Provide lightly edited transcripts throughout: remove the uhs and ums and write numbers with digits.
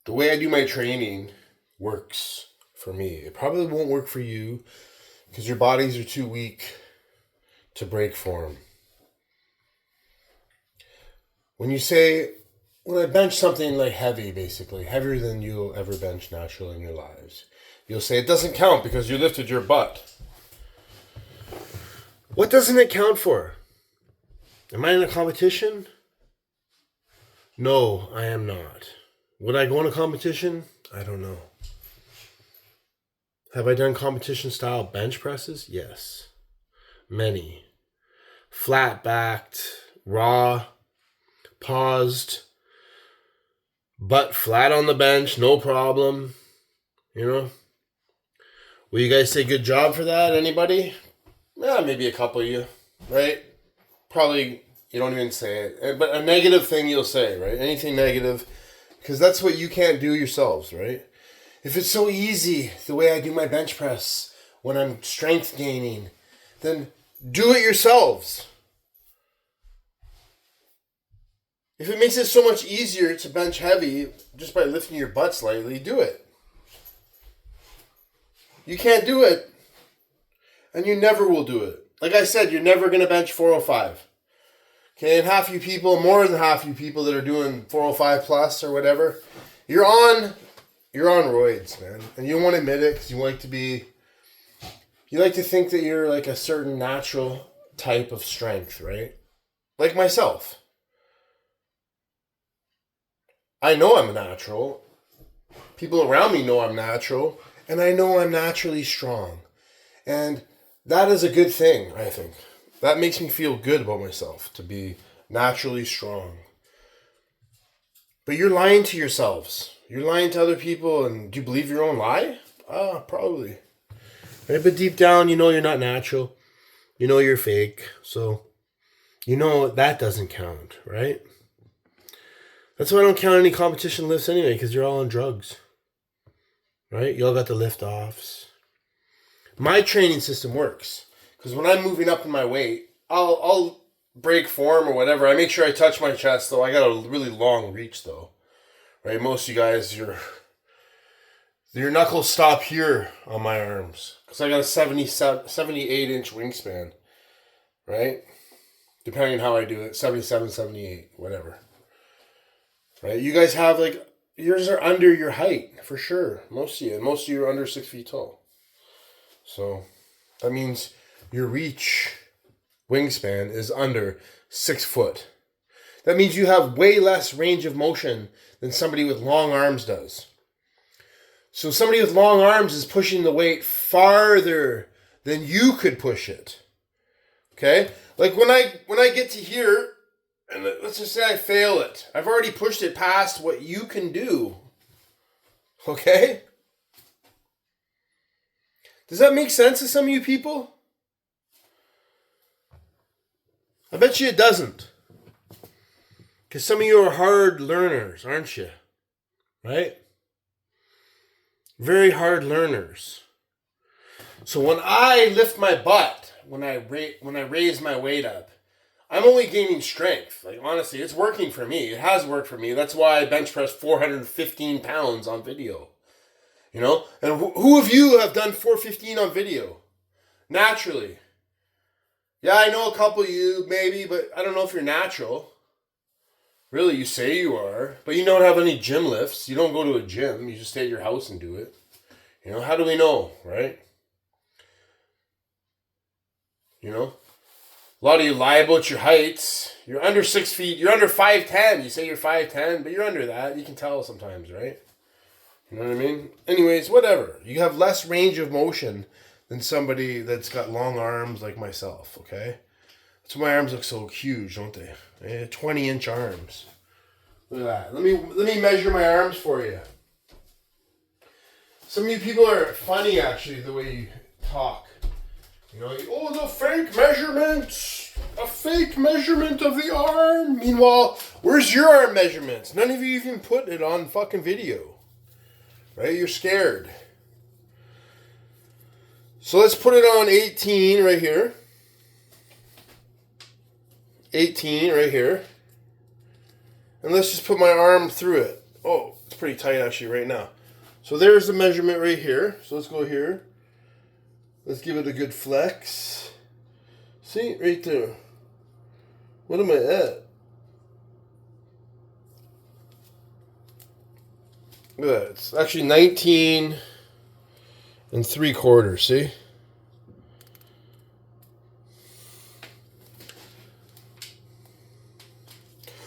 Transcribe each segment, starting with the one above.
The way I do my training works for me. It probably won't work for you because your bodies are too weak to break form. When I bench something like heavy, basically, heavier than you'll ever bench naturally in your lives, you'll say it doesn't count because you lifted your butt. What doesn't it count for? Am I in a competition? No, I am not. Would I go in a competition? I don't know. Have I done competition style bench presses? Yes. Many. Flat backed, raw, paused, butt flat on the bench, no problem. You know? Will you guys say good job for that? Anybody? Yeah, maybe a couple of you, right? Probably you don't even say it. But a negative thing you'll say, right? Anything negative. Because that's what you can't do yourselves, right? If it's so easy, the way I do my bench press when I'm strength gaining, then do it yourselves. If it makes it so much easier to bench heavy just by lifting your butt slightly, do it. You can't do it. And you never will do it. Like I said, you're never going to bench 405. Okay, and half you people, more than half you people that are doing 405 plus or whatever, you're on roids, man. And you don't want to admit it because you like to think that you're like a certain natural type of strength, right? Like myself. I know I'm natural. People around me know I'm natural. And I know I'm naturally strong. And that is a good thing, I think. That makes me feel good about myself, to be naturally strong. But you're lying to yourselves. You're lying to other people, and do you believe your own lie? Probably. Right? But deep down, you know you're not natural. You know you're fake. So, you know that doesn't count, right? That's why I don't count any competition lifts anyway, because you're all on drugs. Right? You all got the lift-offs. My training system works. Because when I'm moving up in my weight, I'll break form or whatever. I make sure I touch my chest, though. I got a really long reach, though. Right? Most of you guys, your knuckles stop here on my arms. Because I got a 78-inch wingspan. Right? Depending on how I do it. 77, 78, whatever. Right? You guys have, yours are under your height, for sure. Most of you are under 6 feet tall. So, that means your reach wingspan is under 6 foot. That means you have way less range of motion than somebody with long arms does. So somebody with long arms is pushing the weight farther than you could push it. Okay? Like when I get to here, and let's just say I fail it. I've already pushed it past what you can do. Okay? Does that make sense to some of you people? I bet you it doesn't. Because some of you are hard learners, aren't you? Right? Very hard learners. So when I lift my butt, when I raise my weight up, I'm only gaining strength. Like, honestly, it's working for me. It has worked for me. That's why I bench press 415 pounds on video. You know? And who of you have done 415 on video? Naturally. Yeah, I know a couple of you, maybe, but I don't know if you're natural. Really, you say you are, but you don't have any gym lifts. You don't go to a gym. You just stay at your house and do it. You know, how do we know, right? You know? A lot of you lie about your heights. You're under 6 feet. You're under 5'10". You say you're 5'10", but you're under that. You can tell sometimes, right? You know what I mean? Anyways, whatever. You have less range of motion than somebody that's got long arms like myself, okay? That's why my arms look so huge, don't they? 20-inch arms. Look at that. Let me measure my arms for you. Some of you people are funny, actually, the way you talk. You know, the fake measurement. A fake measurement of the arm. Meanwhile, where's your arm measurements? None of you even put it on fucking video. Right? You're scared. So let's put it on 18 right here. 18 right here. And let's just put my arm through it. Oh, let's pretty tight actually right now. So there's the measurement right here. So let's go here. Let's give it a good flex. See, right there. What am I at? Look at that. It's actually 19 3/4, see?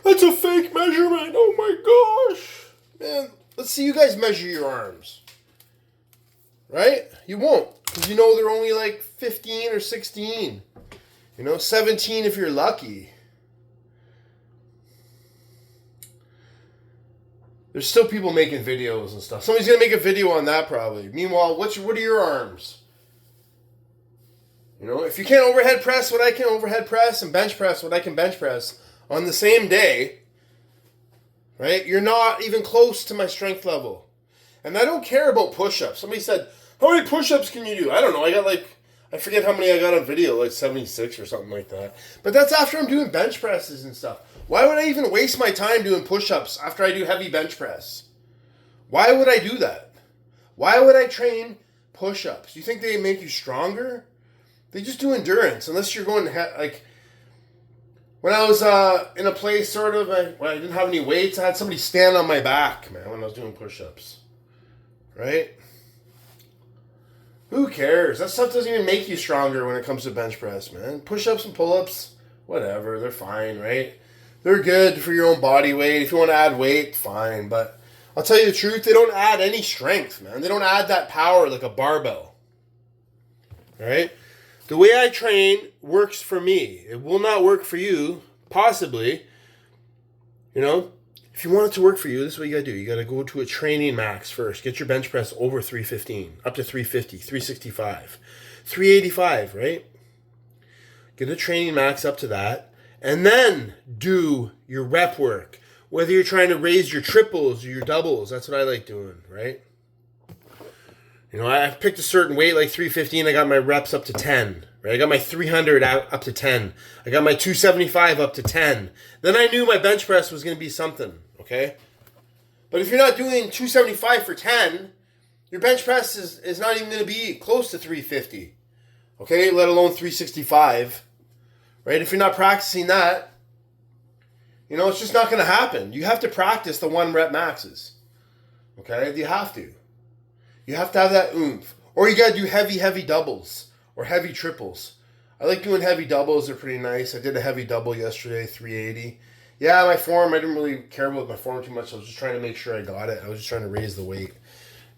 That's a fake measurement. Oh my gosh. Man, let's see you guys measure your arms. Right? You won't. Because you know they're only like 15 or 16. 17 if you're lucky. There's still people making videos and stuff. Somebody's going to make a video on that probably. Meanwhile, what are your arms? If you can't overhead press what I can overhead press and bench press what I can bench press on the same day, right? You're not even close to my strength level. And I don't care about push-ups. Somebody said, how many push-ups can you do? I don't know. I forget how many I got on video, like 76 or something like that. But that's after I'm doing bench presses and stuff. Why would I even waste my time doing push-ups after I do heavy bench press? Why would I do that? Why would I train push-ups? You think they make you stronger? They just do endurance, unless you're going like... When I was in a place sort of, when I didn't have any weights, I had somebody stand on my back, man, when I was doing push-ups. Right? Who cares? That stuff doesn't even make you stronger when it comes to bench press, man. Push-ups and pull-ups, whatever, they're fine, right? They're good for your own body weight. If you want to add weight, fine. But I'll tell you the truth, they don't add any strength, man. They don't add that power like a barbell. Right? The way I train works for me. It will not work for you, possibly. If you want it to work for you, this is what you got to do. You got to go to a training max first. Get your bench press over 315, up to 350, 365, 385, right? Get a training max up to that. And then do your rep work. Whether you're trying to raise your triples or your doubles, that's what I like doing, right? I picked a certain weight, like 315. I got my reps up to 10, right? I got my 300 up to 10. I got my 275 up to 10. Then I knew my bench press was going to be something, okay? But if you're not doing 275 for 10, your bench press is not even going to be close to 350, okay? Let alone 365, right? If you're not practicing that, it's just not going to happen. You have to practice the 1 rep maxes, okay? You have to. You have to have that oomph. Or you got to do heavy doubles or heavy triples. I like doing heavy doubles. They're pretty nice. I did a heavy double yesterday, 380. Yeah, my form, I didn't really care about my form too much. I was just trying to make sure I got it. I was just trying to raise the weight.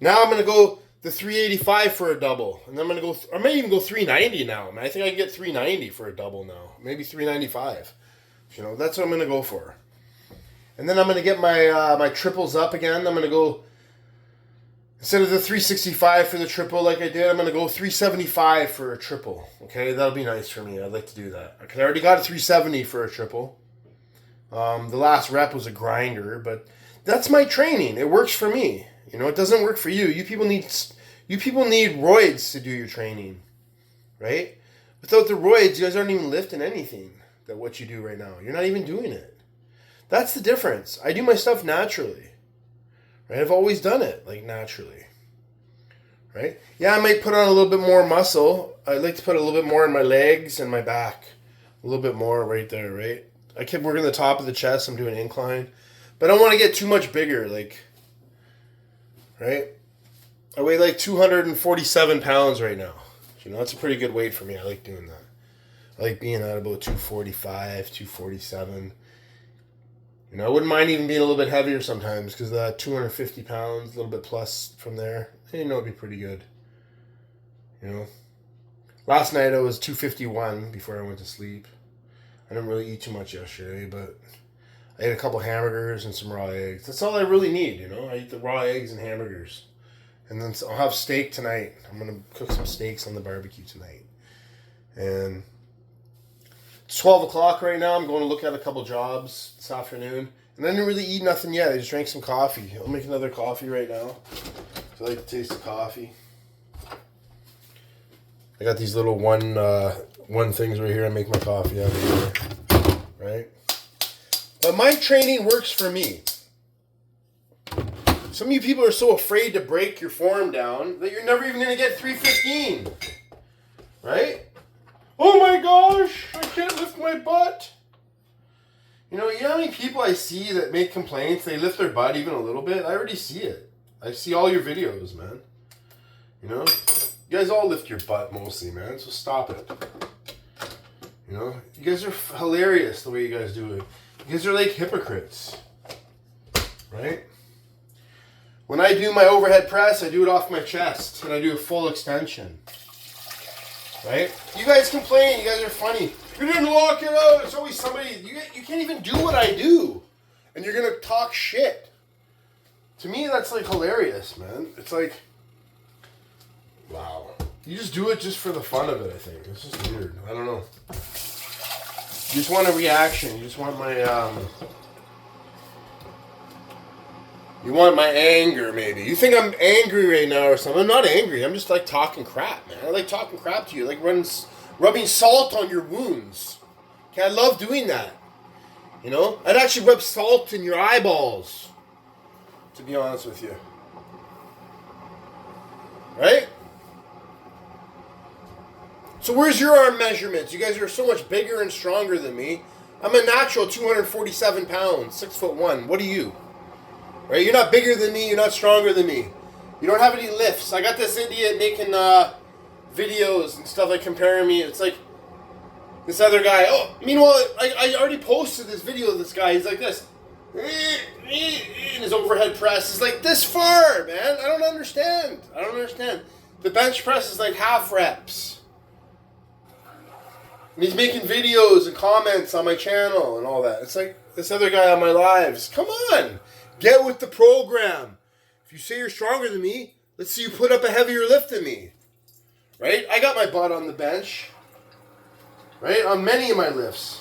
Now I'm going to go the 385 for a double. And then I'm going to go, I may even go 390 now. I think I can get 390 for a double now. Maybe 395. That's what I'm going to go for. And then I'm going to get my triples up again. I'm going to go... Instead of the 365 for the triple like I did, I'm going to go 375 for a triple. Okay, that'll be nice for me. I'd like to do that. I already got a 370 for a triple. The last rep was a grinder, but that's my training. It works for me. It doesn't work for you. You people need roids to do your training, right? Without the roids, you guys aren't even lifting anything that what you do right now. You're not even doing it. That's the difference. I do my stuff naturally. Right? I've always done it, naturally. Right? Yeah, I might put on a little bit more muscle. I like to put a little bit more in my legs and my back. A little bit more right there, right? I keep working the top of the chest. I'm doing incline. But I don't want to get too much bigger, right? I weigh 247 pounds right now. That's a pretty good weight for me. I like doing that. I like being at about 245, 247. I wouldn't mind even being a little bit heavier sometimes because that 250 pounds, a little bit plus from there, it'd be pretty good. Last night I was 251 before I went to sleep. I didn't really eat too much yesterday, but I ate a couple hamburgers and some raw eggs. That's all I really need, I eat the raw eggs and hamburgers. And then I'll have steak tonight. I'm going to cook some steaks on the barbecue tonight. And... It's 12 o'clock right now. I'm going to look at a couple jobs this afternoon. And I didn't really eat nothing yet. I just drank some coffee. I'll make another coffee right now. I like the taste of coffee. I got these little one things right here. I make my coffee out of here. Right? But my training works for me. Some of you people are so afraid to break your form down that you're never even going to get 315. Right? Oh my gosh, I can't lift my butt. You know how many people I see that make complaints, they lift their butt even a little bit? I already see it. I see all your videos, man. You know? You guys all lift your butt mostly, man, so stop it. You know? You guys are hilarious the way you guys do it. You guys are like hypocrites. Right? When I do my overhead press, I do it off my chest, and I do a full extension. Right? You guys complain, you guys are funny. You didn't lock it out. It's always somebody, you can't even do what I do. And you're going to talk shit. To me, that's like hilarious, man. It's like, wow. You just do it just for the fun of it, I think. It's just weird. I don't know. You just want a reaction. You just want my, you want my anger, maybe. You think I'm angry right now or something. I'm not angry. I'm just like talking crap, man. I like talking crap to you. Like rubbing salt on your wounds. Okay, I love doing that. You know? I'd actually rub salt in your eyeballs. To be honest with you. Right? So where's your arm measurements? You guys are so much bigger and stronger than me. I'm a natural 247 pounds, 6'1". What are you? Right? You're not bigger than me. You're not stronger than me. You don't have any lifts. I got this idiot making videos and stuff like comparing me. It's like this other guy. Oh, meanwhile, I already posted this video of this guy. He's like this. And his overhead press is like this far, man. I don't understand. The bench press is like half reps. And he's making videos and comments on my channel and all that. It's like this other guy on my lives. Come on. Get with the program. If you say you're stronger than me, let's see you put up a heavier lift than me. Right? I got my butt on the bench. Right? On many of my lifts.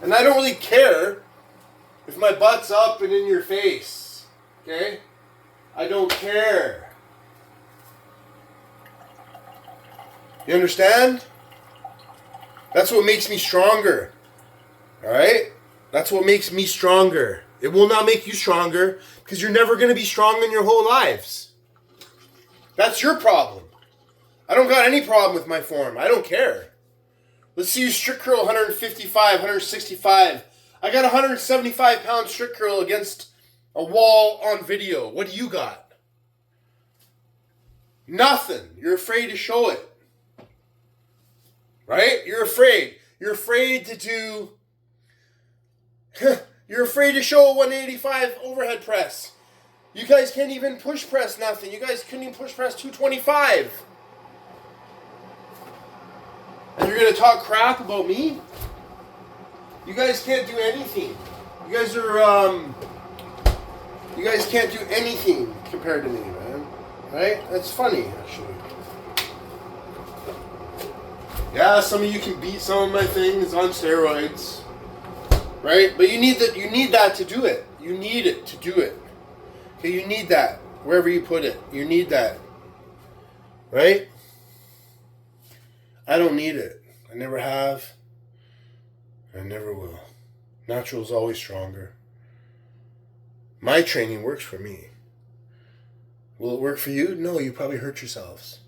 And I don't really care if my butt's up and in your face. Okay? I don't care. You understand? That's what makes me stronger. Alright? That's what makes me stronger. It will not make you stronger because you're never going to be strong in your whole lives. That's your problem. I don't got any problem with my form. I don't care. Let's see you strict curl 155, 165. I got a 175 pound strict curl against a wall on video. What do you got? Nothing. You're afraid to show it. Right? You're afraid. You're afraid to do... You're afraid to show a 185 overhead press. You guys can't even push press nothing. You guys couldn't even push press 225. And you're going to talk crap about me? You guys can't do anything. You guys are, you guys can't do anything compared to me, man. Right? That's funny, actually. Yeah, some of you can beat some of my things on steroids. Right? But you need that to do it. You need it to do it. Okay, you need that. Wherever you put it. You need that. Right? I don't need it. I never have. I never will. Natural is always stronger. My training works for me. Will it work for you? No, you probably hurt yourselves.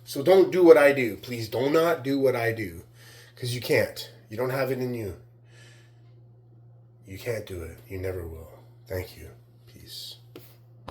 So don't do what I do. Please do not do what I do. Because you can't. You don't have it in you. You can't do it. You never will. Thank you.